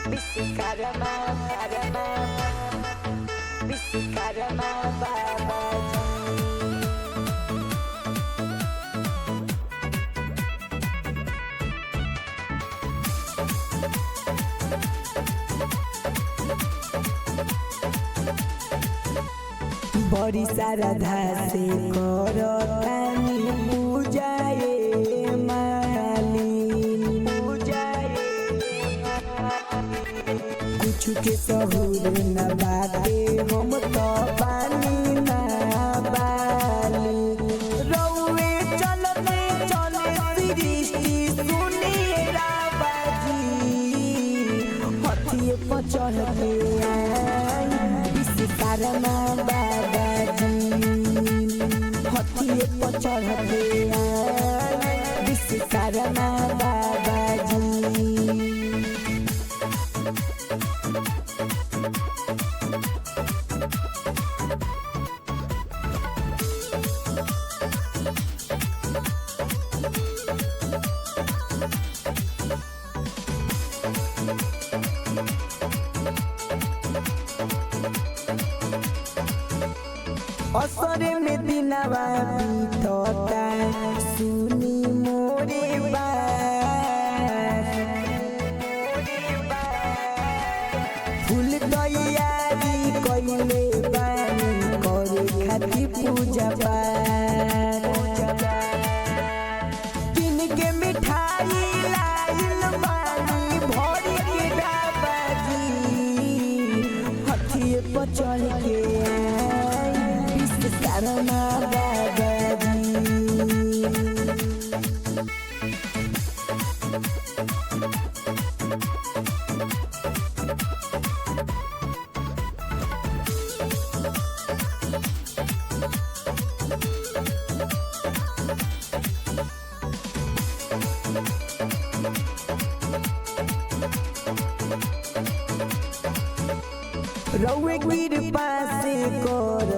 Bisikarama, karama, bisikarama, babaji. बड़ी श्रद्धा से करतानी पूजाए मालिन कुछ के सहूर न बाटे हम तो पानी ना बाली रउए चलते चले सृष्टि सुनिए राबाजी हथिये पर चढ़ के आई विश्वकर्मा बाबाजी हथिये पर चढ़ के आई विश्वकर्मा बाबाजी। असरे में दिनवा बीतता सुनी मोरे बात फूल तैयारी कइले बानी करे खातिर पूजा पाठ किन के मिठाई लाइल बानी भरी के डाबाजी हथिये पर चढ़ के विश्वकर्मा बाबाजी। रउए कृपा से कर